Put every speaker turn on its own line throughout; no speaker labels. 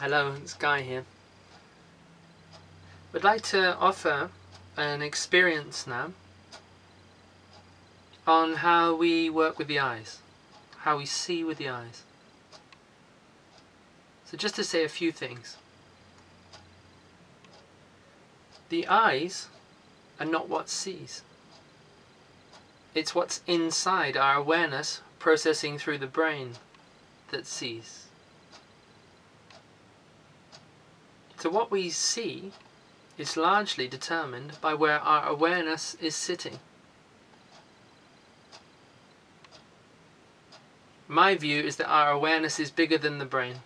Hello, it's Guy here. I'd like to offer an experience now on how we work with the eyes, how we see with the eyes. So just to say a few things. The eyes are not what sees. It's what's inside our awareness processing through the brain that sees. So what we see is largely determined by where our awareness is sitting. My view is that our awareness is bigger than the brain.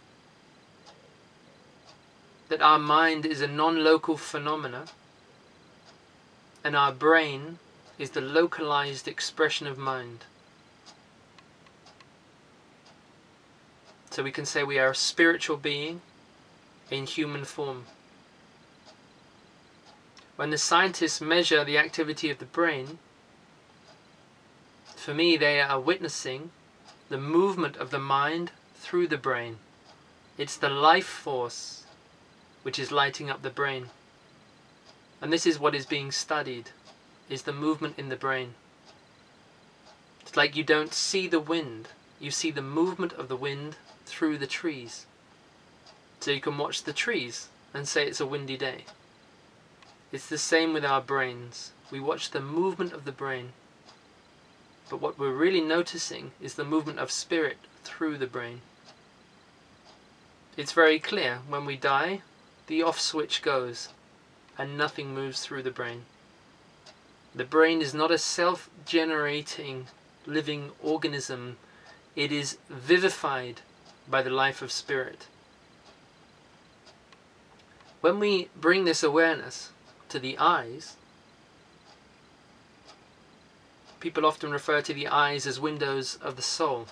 That our mind is a non-local phenomena, and our brain is the localized expression of mind. So we can say we are a spiritual being in human form. When the scientists measure the activity of the brain, for me they are witnessing the movement of the mind through the brain. It's the life force which is lighting up the brain. And this is what is being studied, is the movement in the brain. It's like you don't see the wind, you see the movement of the wind through the trees. So you can watch the trees and say it's a windy day. It's the same with our brains. We watch the movement of the brain. But what we're really noticing is the movement of spirit through the brain. It's very clear. When we die, the off switch goes and nothing moves through the brain. The brain is not a self-generating living organism. It is vivified by the life of spirit. When we bring this awareness to the eyes, people often refer to the eyes as windows of the soul.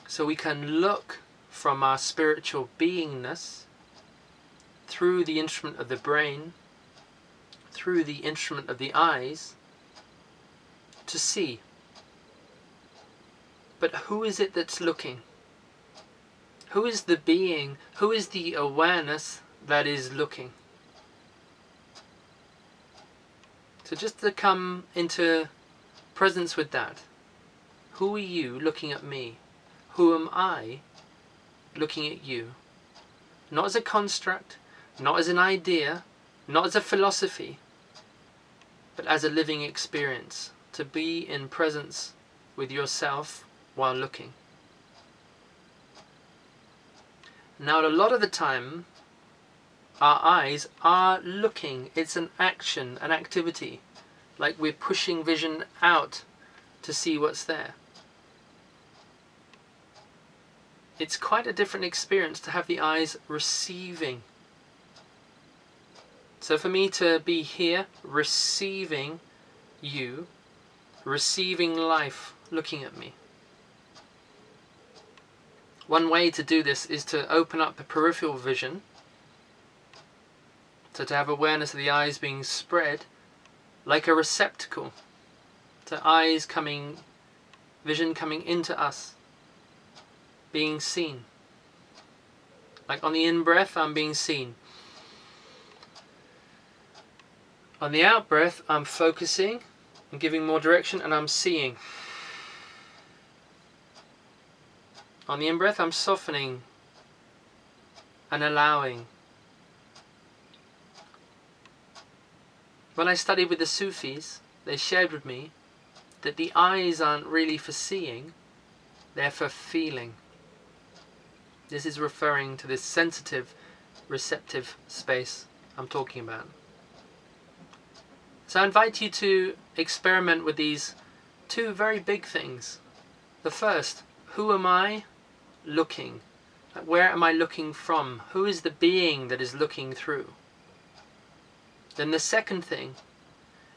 So we can look from our spiritual beingness through the instrument of the brain, through the instrument of the eyes, to see. But who is it that's looking? Who is the being? Who is the awareness that is looking? So just to come into presence with that. Who are you looking at me? Who am I looking at you? Not as a construct, not as an idea, not as a philosophy, but as a living experience. To be in presence with yourself while looking. Now a lot of the time our eyes are looking. It's an action, an activity, like we're pushing vision out to see what's there. It's quite a different experience to have the eyes receiving. So for me to be here receiving you, receiving life looking at me. One way to do this is to open up the peripheral vision, so to have awareness of the eyes being spread like a receptacle, to eyes coming, vision coming into us, being seen. Like on the in-breath, I'm being seen. On the out-breath, I'm focusing and giving more direction, and I'm seeing. On the in-breath, I'm softening and allowing. When I studied with the Sufis, they shared with me that the eyes aren't really for seeing, they're for feeling. This is referring to this sensitive, receptive space I'm talking about. So I invite you to experiment with these two very big things. The first, who am I looking? Where am I looking from? Who is the being that is looking through? Then the second thing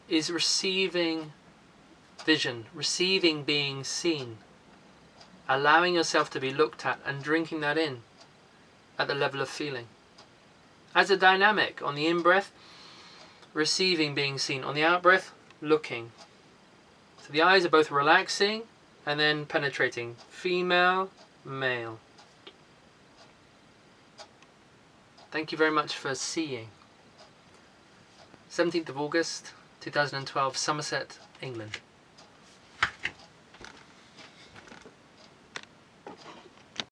is receiving vision, receiving being seen, allowing yourself to be looked at and drinking that in at the level of feeling. As a dynamic, on the in-breath, receiving being seen, on the out-breath, looking. So the eyes are both relaxing and then penetrating. Female, male. Thank you very much for seeing. 17th of August 2012, Somerset, England.